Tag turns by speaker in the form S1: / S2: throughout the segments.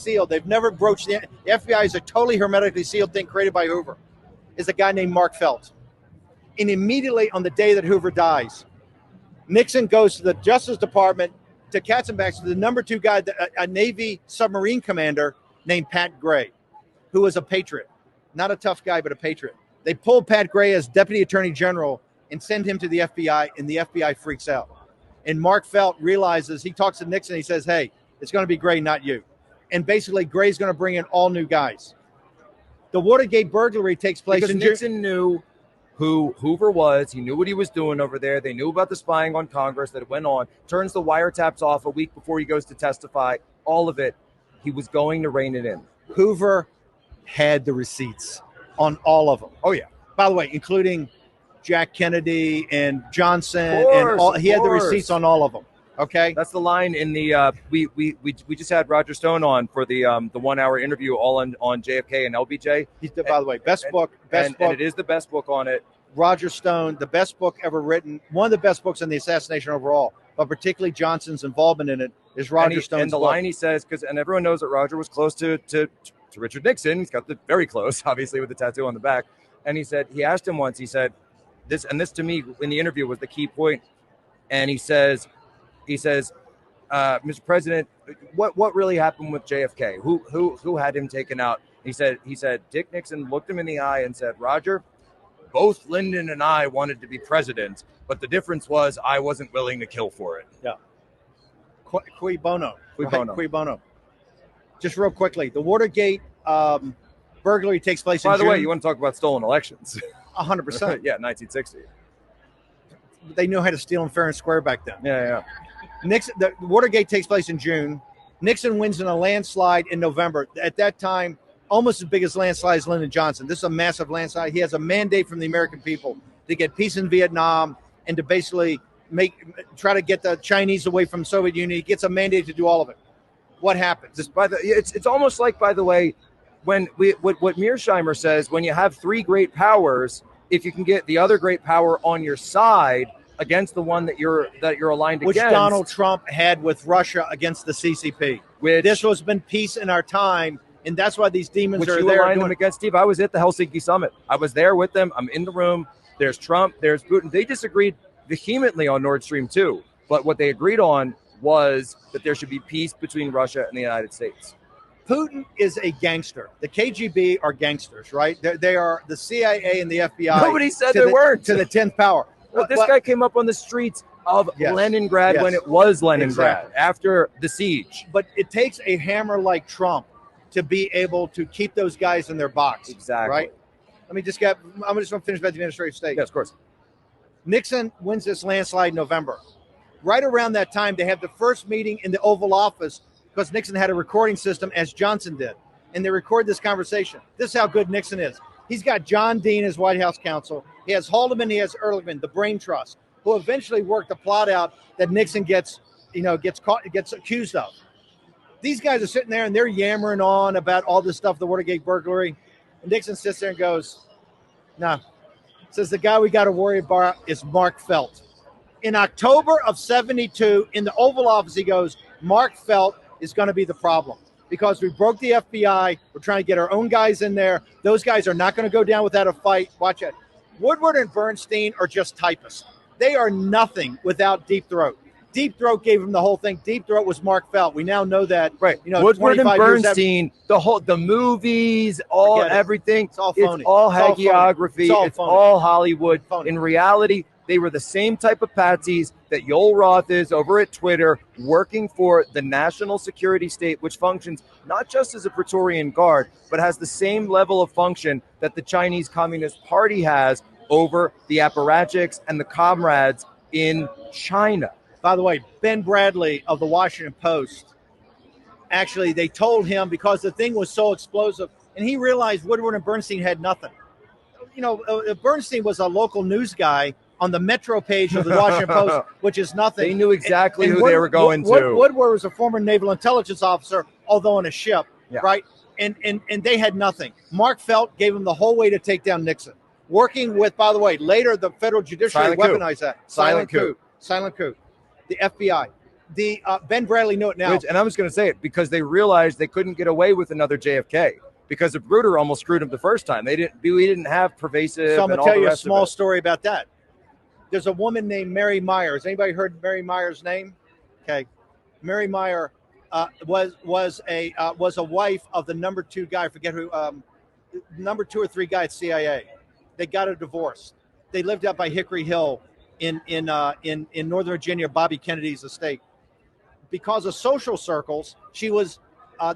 S1: sealed. They've never broached the FBI is a totally hermetically sealed thing created by Hoover. Is a guy named Mark Felt. And immediately on the day that Hoover dies, Nixon goes to the Justice Department to Katzenbach, to the number 2 guy, a Navy submarine commander named Pat Gray, who was a patriot. Not a tough guy, but a patriot. They pull Pat Gray as Deputy Attorney General and send him to the FBI, and the FBI freaks out. And Mark Felt realizes, he talks to Nixon, he says, hey, it's going to be Gray, not you. And basically, Gray's going to bring in all new guys. The Watergate burglary takes place
S2: because Nixon knew who Hoover was. He knew what he was doing over there. They knew about the spying on Congress that it went on. Turns the wiretaps off a week before he goes to testify. All of it. He was going to rein it in.
S1: Hoover had the receipts on all of them.
S2: Oh, yeah.
S1: By the way, including Jack Kennedy and Johnson. And all, he had the receipts on all of them. Okay,
S2: that's the line in the we just had Roger Stone on for the 1 hour interview all on JFK and LBJ.
S1: He's by the way, best book,
S2: and it is the best book on it.
S1: Roger Stone, the best book ever written, one of the best books on the assassination overall, but particularly Johnson's involvement in it is Roger Stone's
S2: and the
S1: book.
S2: Line he says, and everyone knows that Roger was close to Richard Nixon. He's got the very close, obviously, with the tattoo on the back. And he said, he asked him once, he said, this to me in the interview was the key point. And he says, Mr. President, what really happened with JFK? Who had him taken out? He said, Dick Nixon looked him in the eye and said, Roger, both Lyndon and I wanted to be president, but the difference was I wasn't willing to kill for it.
S1: Yeah. Cui bono.
S2: Cui bono.
S1: Cui bono. Just real quickly, the Watergate burglary takes place in
S2: By the
S1: June.
S2: way, you want to talk about stolen elections.
S1: 100%.
S2: Yeah, 1960.
S1: They knew how to steal them fair and square back then.
S2: Yeah.
S1: The Watergate takes place in June. Nixon wins in a landslide in November. At that time, almost as big as landslide as Lyndon Johnson. This is a massive landslide. He has a mandate from the American people to get peace in Vietnam and to basically try to get the Chinese away from the Soviet Union. He gets a mandate to do all of it. What happens?
S2: It's almost like, by the way, when what Mearsheimer says, when you have 3 great powers, if you can get the other great power on your side against the one that you're aligned
S1: which
S2: against.
S1: Which Donald Trump had with Russia against the CCP. This has been peace in our time, and that's why these demons are there.
S2: Which you aligned them against, Steve. I was at the Helsinki summit. I was there with them. I'm in the room. There's Trump. There's Putin. They disagreed vehemently on Nord Stream 2, but what they agreed on was that there should be peace between Russia and the United States.
S1: Putin is a gangster. The KGB are gangsters, right? They are the CIA and the FBI.
S2: Nobody said they weren't.
S1: To the 10th power.
S2: Well, this guy came up on the streets of Leningrad when it was Leningrad after the siege.
S1: But it takes a hammer like Trump to be able to keep those guys in their box.
S2: Exactly.
S1: Right? I'm just going to finish about the administrative state.
S2: Yes, of course.
S1: Nixon wins this landslide in November. Right around that time, they have the first meeting in the Oval Office because Nixon had a recording system as Johnson did. And they record this conversation. This is how good Nixon is. He's got John Dean as White House counsel. He has Haldeman. He has Ehrlichman, the brain trust, who eventually worked the plot out that Nixon gets accused of. These guys are sitting there and they're yammering on about all this stuff, the Watergate burglary. And Nixon sits there and goes, no. Says the guy we got to worry about is Mark Felt. In October of 72, in the Oval Office, he goes, Mark Felt is going to be the problem. Because we broke the FBI. We're trying to get our own guys in there. Those guys are not going to go down without a fight. Watch it. Woodward and Bernstein are just typists. They are nothing without Deep Throat. Deep Throat gave him the whole thing. Deep Throat was Mark Felt. We now know that.
S2: Right. Woodward and Bernstein, the movies, everything.
S1: It's all phony.
S2: It's all hagiography. It's all Hollywood.
S1: Phony.
S2: In reality, they were the same type of patsies that Yoel Roth is over at Twitter, working for the national security state, which functions not just as a Praetorian Guard, but has the same level of function that the Chinese Communist Party has over the apparatchiks and the comrades in China.
S1: By the way, Ben Bradley of the Washington Post, actually, they told him because the thing was so explosive, and he realized Woodward and Bernstein had nothing. Bernstein was a local news guy on the Metro page of the Washington Post, which is nothing.
S2: They knew exactly who they were going to.
S1: Woodward was a former naval intelligence officer, although on a ship, right? And they had nothing. Mark Felt gave him the whole way to take down Nixon. Working with, by the way, later the federal judiciary weaponized that. Silent coup. The FBI. The Ben Bradley knew it now.
S2: And I was going to say it because they realized they couldn't get away with another JFK because Zapruder almost screwed him the first time. We didn't have pervasive.
S1: So I'm going
S2: and
S1: to
S2: all
S1: tell
S2: the
S1: you a
S2: rest of
S1: small
S2: it.
S1: story about that. There's a woman named Mary Meyer. Has anybody heard Mary Meyer's name? Okay, Mary Meyer was a wife of the number 2 guy. I forget who. Number 2 or 3 guy at CIA. They got a divorce. They lived out by Hickory Hill in Northern Virginia, Bobby Kennedy's estate. Because of social circles, she was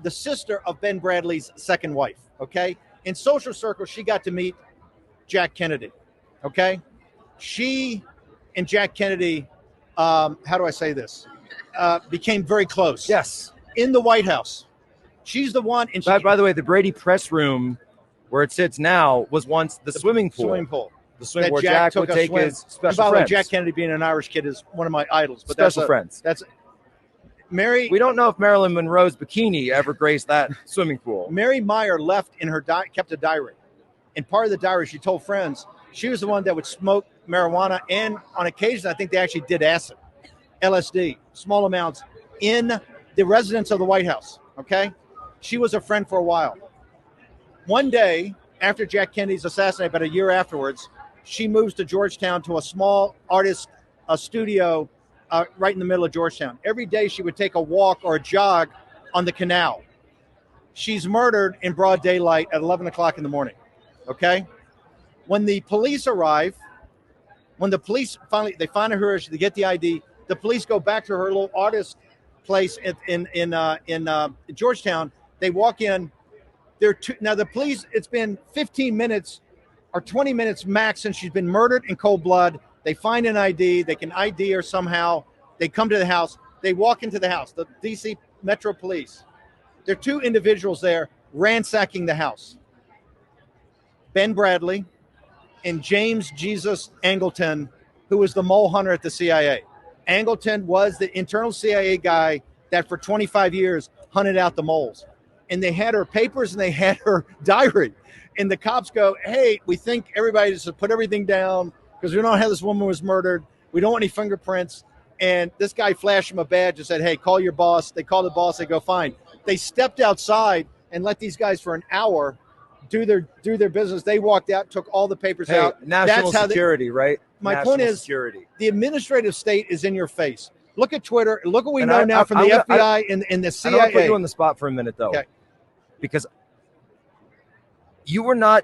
S1: the sister of Ben Bradley's second wife. Okay, in social circles, she got to meet Jack Kennedy. Okay, she and Jack Kennedy, how do I say this? Became very close.
S2: Yes.
S1: In the White House, she's the one. And
S2: By the way, the Brady press room, where it sits now, was once the swimming pool. The swim where Jack would take his special
S1: and by the
S2: friends.
S1: way, Jack Kennedy, being an Irish kid, is one of my idols. But
S2: Special friends.
S1: That's Mary.
S2: We don't know if Marilyn Monroe's bikini ever graced that swimming pool.
S1: Mary Meyer left in her kept a diary, and part of the diary she told friends she was the one that would smoke marijuana, and on occasion I think they actually did acid, LSD, small amounts in the residence of the White House. Okay, she was a friend for a while. One day after Jack Kennedy's assassinated, about a year afterwards, she moves to Georgetown to a small artist studio right in the middle of Georgetown. Every day she would take a walk or a jog on the canal. She's murdered in broad daylight at 11 o'clock in the morning. Okay? When the police arrive, when the police finally, they find her, they get the ID, the police go back to her little artist place in Georgetown. They walk in. Now the police, it's been 15 minutes or 20 minutes max since she's been murdered in cold blood. They find an ID. They can ID her somehow. They come to the house. They walk into the house. The DC Metro Police. There are 2 individuals there ransacking the house. Ben Bradley and James Jesus Angleton, who was the mole hunter at the CIA. Angleton was the internal CIA guy that for 25 years hunted out the moles. And they had her papers and they had her diary. And the cops go, hey, we think everybody just put everything down because we don't know how this woman was murdered. We don't want any fingerprints. And this guy flashed him a badge and said, hey, call your boss. They call the boss. They go, fine. They stepped outside and let these guys for an hour do their business. They walked out, took all the papers out.
S2: National security, right?
S1: My point is,
S2: security.
S1: The administrative state is in your face. Look at Twitter. Look what we know now from the FBI and the CIA.
S2: I want to put you on the spot for a minute, though.
S1: Okay.
S2: Because you were not